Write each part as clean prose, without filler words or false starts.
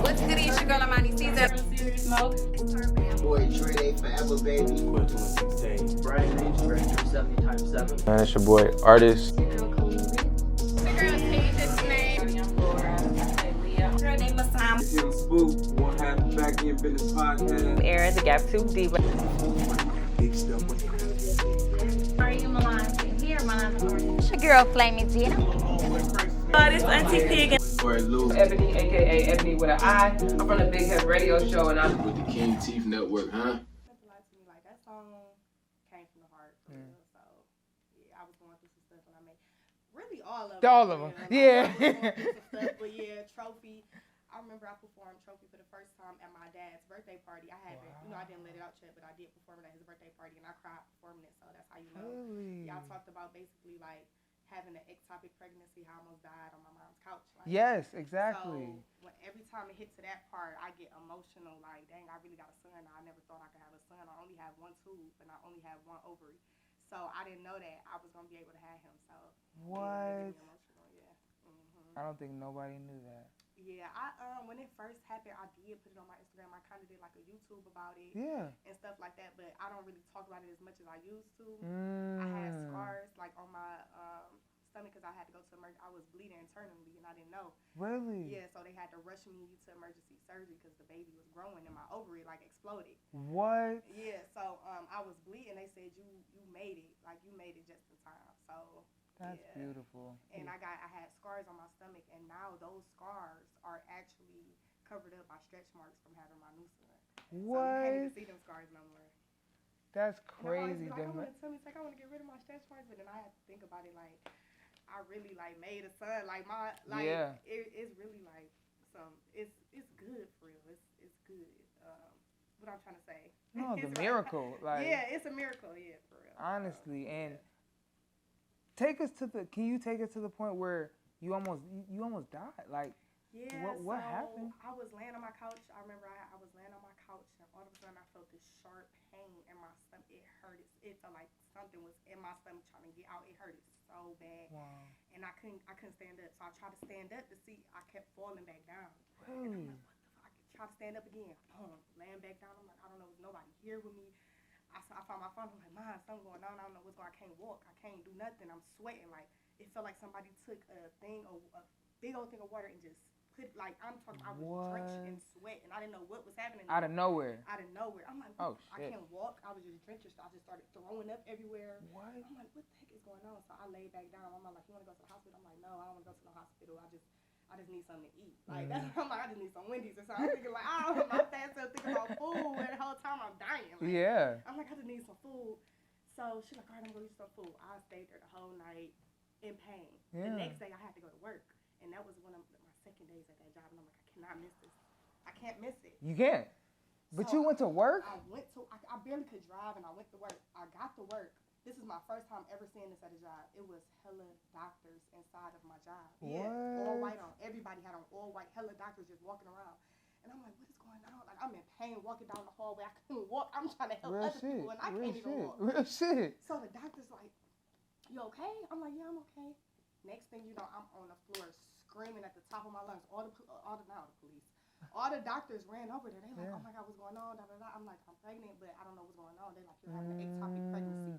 What's good? It's your girl Amani Caesar. Serious Smoke. Boy, Dre, they forever, baby. Brian Reeves, Director of 70 times 7. Man, it's your boy, Artist. The girl Tasia's name. I'm Laura. Leah. Girl name is Sam. It's Young Spook, one half the Back End Business Podcast. Era, the Gap 2 Diva. Big stuff. Are you Milan? Here, Milan. It's your girl, Flaming Gina. This Auntie Pig. Boy, Lou. Ebony, aka Ebony with an I. I'm from the Big Head Radio Show, and I'm With the King Teeth Network, huh? Like that song came from the heart. So yeah, I was going through some stuff when I made really all of them. All of them, yeah. I was going through some stuff, but yeah, Trophy. I remember I performed Trophy for the first time at my dad's birthday party. I haven't, I didn't let it out yet, but I did perform it at his birthday party, and I cried performing it. So that's how you know. Really? Y'all talked about basically like having an ectopic pregnancy, how I almost died on my mom's couch. Like, Yes, exactly. So every time it hit to that part, I get emotional. Like, dang, I really got a son. I never thought I could have a son. I only have one tube, and I only have one ovary. So I didn't know that I was gonna be able to have him. So What? Yeah, it made me emotional. Yeah. I don't think nobody knew that. Yeah, when it first happened, I did put it on my Instagram. I kind of did like a YouTube about it Yeah. and stuff like that, but I don't really talk about it as much as I used to. I had scars like on my stomach because I had to go to emergency. I was bleeding internally and I didn't know. Really? Yeah, so they had to rush me to emergency surgery because the baby was growing and my ovary like exploded. What? Yeah, so I was bleeding. They said you made it, like you made it just in time. So That's yeah. beautiful. And I had scars on my stomach, and now those scars are actually covered up by stretch marks from having my new son. What? So you can't even see them scars no more. That's And I always crazy. be like, I Them. want to tell me, like, I want to get rid of my stretch marks, but then I have to think about it, like, I really, like, made a son. Like, Yeah. It's really, like, it's good for real. It's good. What I'm trying to say. No, the It's miracle. Like, yeah, it's a miracle, yeah, for real. honestly, and yeah. can you take us to the point where you almost died? Like, Yeah, what so happened? I was laying on my couch. I remember I was laying on my couch, and all of a sudden I felt this sharp pain in my stomach. It hurt. It felt like something was in my stomach trying to get out. It hurted so bad, Wow. and I couldn't stand up. So I tried to stand up to see. I kept falling back down. Really? And I'm like, what the fuck? I tried to stand up again. Boom, laying back down. I'm like, I don't know. There's nobody here with me. I found my phone. I'm like, Mom, something going on. I don't know what's going on. I can't walk. I can't do nothing. I'm sweating. Like, it felt like somebody took a big old thing of water and just put, like, I'm talking, I was drenched in sweat, and I didn't know what was happening. Out of nowhere. Out of nowhere. I'm like, Oh, I shit. can't walk. I was just drenched. So I just started throwing up everywhere. What? I'm like, what the heck is going on? So I laid back down. I'm like, you want to go to the hospital? I'm like, no, I don't want to go to the hospital. I just need something to eat. Like, I'm like, I just need some Wendy's or something. I'm thinking like, my fat self thinking about food, and the whole time I'm dying. Like, Yeah. I'm like, I just need some food. So she's like, all right, I'm going to get some food. I stayed there the whole night in pain. Yeah. The next day, I had to go to work. And that was one of my second days at that job. And I'm like, I cannot miss this. I can't miss it. You can't. But So you went to work? I barely could drive, and I went to work. I got to work. This is my first time ever seeing this at a job. It was hella doctors inside of my job. Yeah, all white on. Everybody had on all white. Hella doctors just walking around. And I'm like, what is going on? Like, I'm in pain walking down the hallway. I couldn't walk. I'm trying to help Real other shit. people, and I Real can't even shit. walk. Real shit. So the doctor's like, you okay? I'm like, yeah, I'm okay. Next thing you know, I'm on the floor screaming at the top of my lungs. All the police. All the doctors ran over there. They like, oh my God, what's going on? Da, da, da. I'm like, I'm pregnant, but I don't know what's going on. They're like, you're having an ectopic pregnancy.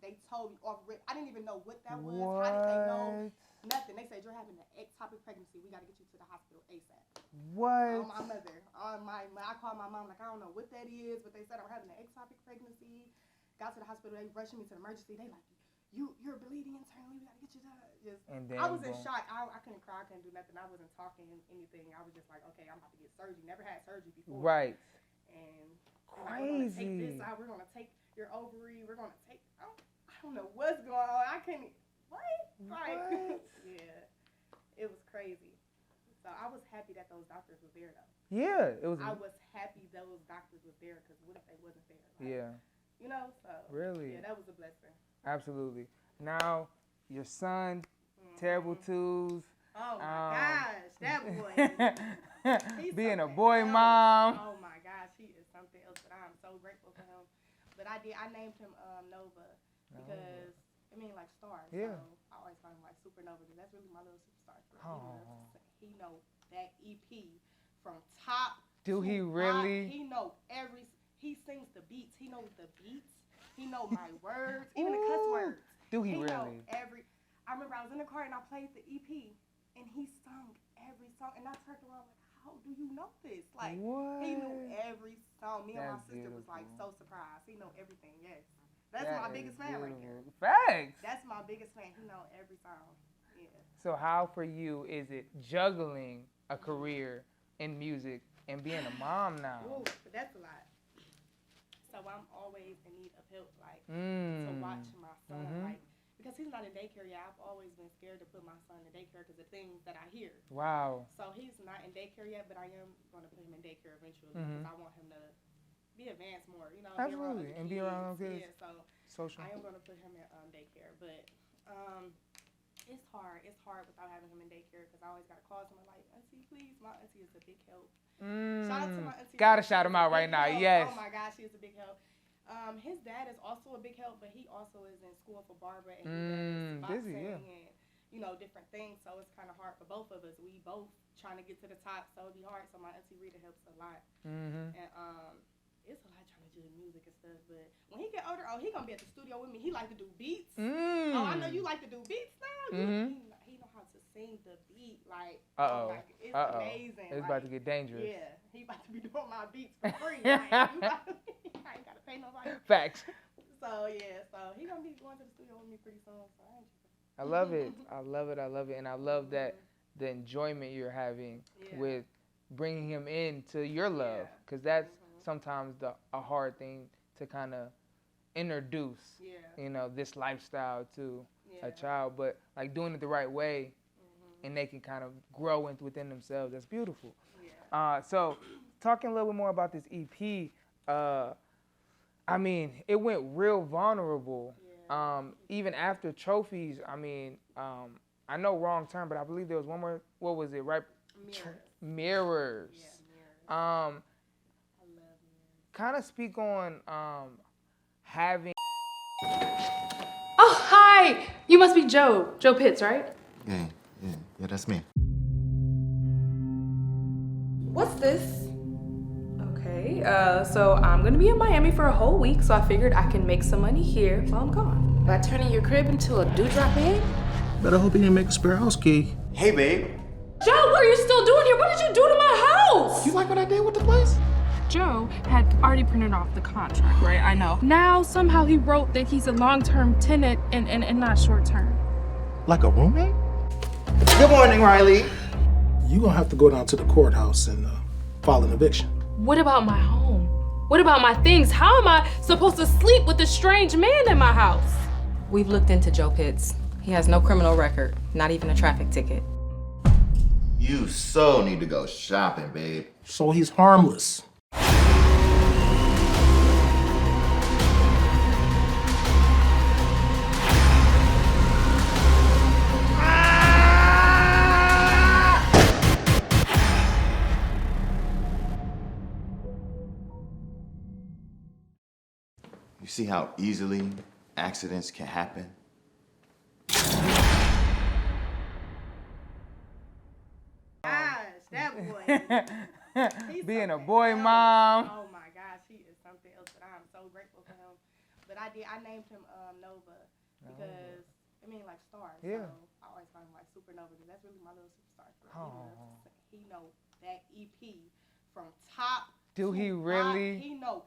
They told me off rip. I didn't even know what that was. What? How did they know? Nothing. They said, you're having an ectopic pregnancy. We got to get you to the hospital ASAP. What? My mother. I called my mom, like, I don't know what that is, but they said I'm having an ectopic pregnancy. Got to the hospital. They rushed me to the emergency. They like, you're bleeding internally. We got to get you to And then I was in shock. I couldn't cry. I couldn't do nothing. I wasn't talking anything. I was just like, okay, I'm about to get surgery. Never had surgery before. Right. And Crazy. We're gonna take this out. We're gonna take your ovary. We're gonna take. I don't know what's going on. I can't. What? Like, yeah, it was crazy. So I was happy that those doctors were there though. Yeah, it was. I was happy those doctors were there because what if they wasn't there? Like, Yeah. You know. So. Really. Yeah, that was a blessing. Absolutely. Now, your son, Terrible Twos. Oh my gosh, that boy. Being a something boy else. mom. Oh my gosh, he is something else. But I'm so grateful for him. But I named him Nova because I mean like stars. Yeah. So I always call him like Supernova because that's really my little superstar. Oh. He know that EP from top. Do he to really? bottom. He sings the beats. He knows the beats. He know my words, even the cuss words. Do he know really? I remember I was in the car and I played the EP, and he sung every song, and I turned around like, how do you know this? Like, what? he knew every song. Me and my That's sister was beautiful. like so surprised. He know everything. Yes, that's That my is biggest fan right there. beautiful. Facts. That's my biggest fan. He know every song. Yeah. So how for you is it juggling a career in music and being a mom now? Ooh, but that's a lot. So I'm always in need of help, like to watch my son, like because he's not in daycare yet. I've always been scared to put my son in daycare because of things that I hear. Wow. So he's not in daycare yet, but I am going to put him in daycare eventually because I want him to be advanced more, you know. Absolutely, and be around kids. Yeah, so Social. I am going to put him in daycare, but it's hard. It's hard without having him in daycare because I always got to call someone like, Auntie, please. My auntie is a big help. Shout out to my auntie. Gotta shout him out right now. Help. Yes. Oh my gosh, she is a big help. His dad is also a big help, but he also is in school for barber and he does boxing and different things. So it's kind of hard for both of us. We both trying to get to the top, so it'd be hard. So my auntie Rita helps a lot, and it's a lot trying to do music and stuff. But when he get older, he gonna be at the studio with me. He like to do beats. Oh, I know you like to do beats now. He know how to sing the beat like. It's amazing. It's about to get dangerous. Yeah, he about to be doing my beats for free. Like, I ain't gotta pay nobody. Facts. So yeah, so he gonna be going to the studio with me pretty soon. So I love it. I love it. I love it. And I love that the enjoyment you're having with bringing him into your love, because that's sometimes a hard thing to kind of introduce, this lifestyle to a child, but like doing it the right way, and they can kind of grow within themselves. That's beautiful. Yeah. So talking a little bit more about this EP, I mean, it went real vulnerable. Even after Trophies, I mean, I know wrong term, but I believe there was one more. What was it? Right? Mirrors. yeah, mirrors. I love mirrors. Kind of speak on having. Oh, hi! You must be Joe Pitts, right? Yeah, that's me. What's this? Okay, so I'm gonna be in Miami for a whole week, so I figured I can make some money here while I'm gone. By turning your crib into a dewdrop inn? Better hope you didn't make a spare house key. Hey, babe. Joe, what are you still doing here? What did you do to my house? You like what I did with the place? Joe had already printed off the contract, right? I know. Now, somehow he wrote that he's a long-term tenant and not short-term. Like a roommate? Good morning, Riley. You gonna have to go down to the courthouse and file an eviction. What about my home? What about my things? How am I supposed to sleep with a strange man in my house? We've looked into Joe Pitts. He has no criminal record, not even a traffic ticket. You so need to go shopping, babe. So he's harmless. You see how easily accidents can happen? Gosh, that boy. Being a boy mom. Oh my gosh, he is something else. But I'm so grateful for him. But I named him Nova because like stars. Yeah. So I always call him like Supernova because that's really my little superstar. He know that EP from top. Do to he really? He know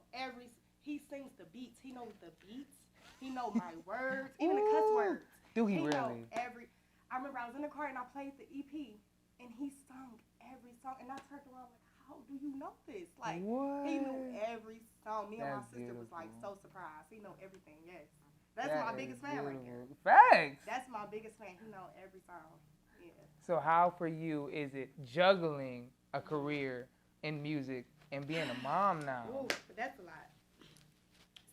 He sings the beats. He knows the beats. He know my words, even the cuss words. Do he know really? I remember I was in the car and I played the EP, and he sung every song, and I turned around like, how do you know this? Like, he knew every song. Me and my sister was like so surprised. He know everything. Yes, that's my biggest fan right there. Facts. That's my biggest fan. He know every song. Yeah. So how for you is it juggling a career in music and being a mom now? Ooh, but that's a lot.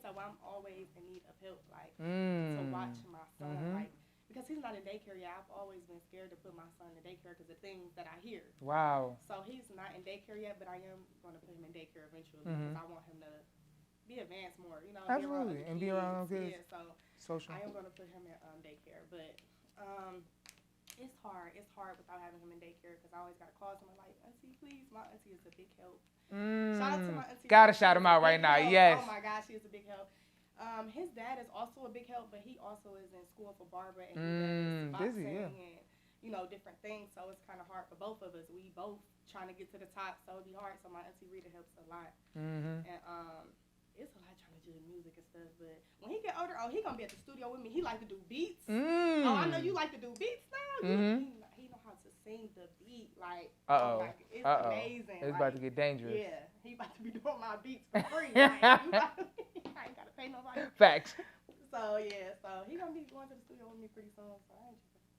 So I'm always in need of help, like to watch my son, like because he's not in daycare yet. I've always been scared to put my son in daycare because of things that I hear. Wow. So he's not in daycare yet, but I am going to put him in daycare eventually because I want him to be advanced more, Absolutely, and be around kids. Yeah, so social. I am going to put him in daycare, but It's hard. It's hard without having him in daycare because I always got to call someone like, Auntie, please. My auntie is a big help. Shout out to my auntie. Gotta shout him out right now. Help. Yes. Oh my gosh, she is a big help. His dad is also a big help, but he also is in school for barber and he does boxing and you know different things. So it's kind of hard for both of us. We both trying to get to the top, so it'd be hard. So my auntie Rita helps a lot, and it's a lot trying to do music and stuff. But when he get older, he gonna be at the studio with me. He like to do beats. Oh, I know you like to do beats now. He know how to sing the beat like. It's amazing. It's about to get dangerous. Yeah, he about to be doing my beats for free. Like, I ain't gotta pay nobody. Facts. So yeah, so he gonna be going to the studio with me pretty soon. So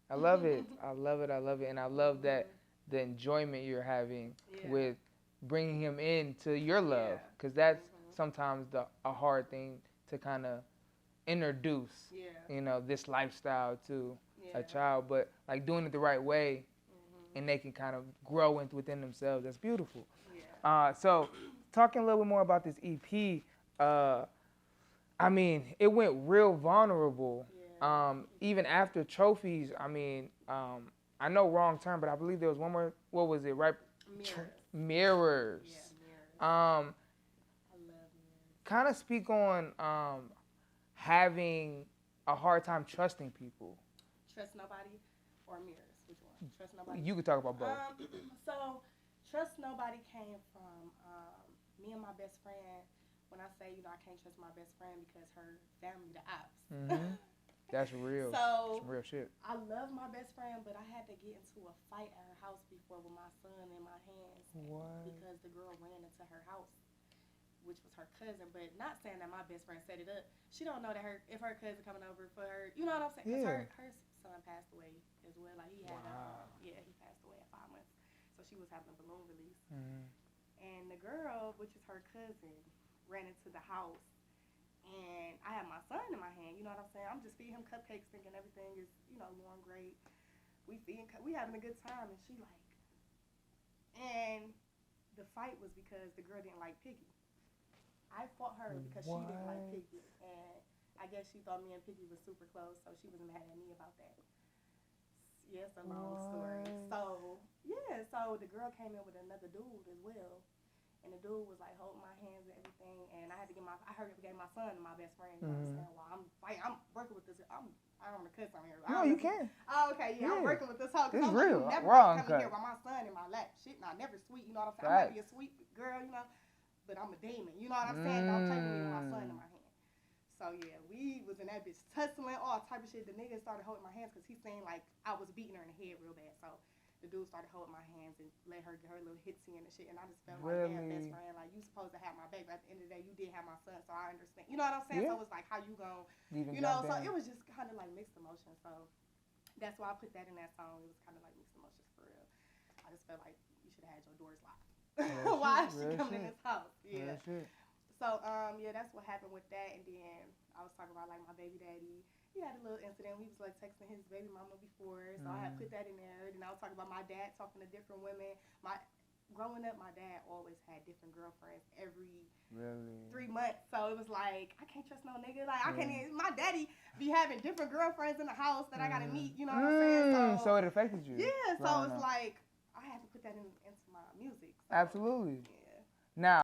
I love it. I love it. I love it, and I love that the enjoyment you're having with bringing him into your love, because that's sometimes a hard thing to kind of introduce. You know, this lifestyle to a child, but like doing it the right way, and they can kind of grow within themselves. That's beautiful. So talking a little bit more about this EP, I mean, it went real vulnerable. Even after Trophies, I mean, I know wrong term, but I believe there was one more. What was it? Right? Mirrors. Yeah, mirrors. I love mirrors. Kind of speak on having a hard time trusting people. Trust nobody or mirrors? Which one? Trust nobody? You could talk about both. So, Trust Nobody came from me and my best friend. When I say, I can't trust my best friend because her family, the ops. That's real. So, some real shit. I love my best friend, but I had to get into a fight at her house before with my son in my hands. What? Because the girl ran into her house, which was her cousin. But not saying that my best friend set it up. She don't know that if her cousin coming over for her, you know what I'm saying? Because her son passed away as well. Like he had, he passed away at 5 months. So she was having a balloon release. And the girl, which is her cousin, ran into the house. And I had my son in my hand, you know what I'm saying? I'm just feeding him cupcakes thinking everything is, going great. We having a good time, and she like, and the fight was because the girl didn't like Piggy. I fought her because she didn't like Piggy, and I guess she thought me and Piggy was super close, so she was mad at me about that. Yeah, it's a long story. So, so the girl came in with another dude as well. And the dude was like holding my hands and everything, and I had to get I gave my son to my best friend. You know what I'm saying? While I'm working with this, I don't want to cuss on here. No, you can. Oh, okay, I'm working with this hoe. This is real. Never Raw coming here with my son in my lap. Shit, nah, never sweet. You know what I'm saying? I might be a sweet girl, but I'm a demon. You know what I'm saying? Don't take me with my son in my hand. So yeah, we was in that bitch tussling, all type of shit. The nigga started holding my hands because he seen like I was beating her in the head real bad. So the dude started holding my hands and let her get her little hitsy in and shit. And I just felt like, damn, best friend, like, you supposed to have my baby. At the end of the day, you did have my son, so I understand. You know what I'm saying? So it's like, how you gon', so it was just kind of like mixed emotions. So that's why I put that in that song. It was kind of like mixed emotions for real. I just felt like you should have had your doors locked. Why is she coming in this house? Yeah. So, that's what happened with that. And then I was talking about, like, my baby daddy. He had a little incident. We was, like, texting his baby mama before. So I had put that in there. And I was talking about my dad talking to different women. Growing up, my dad always had different girlfriends every 3 months. So it was like, I can't trust no nigga. Like, I can't even, my daddy be having different girlfriends in the house that I got to meet. You know what I'm saying? So it affected you. Yeah. So it's like, I had to put that into my music. So, Absolutely. Yeah. Now.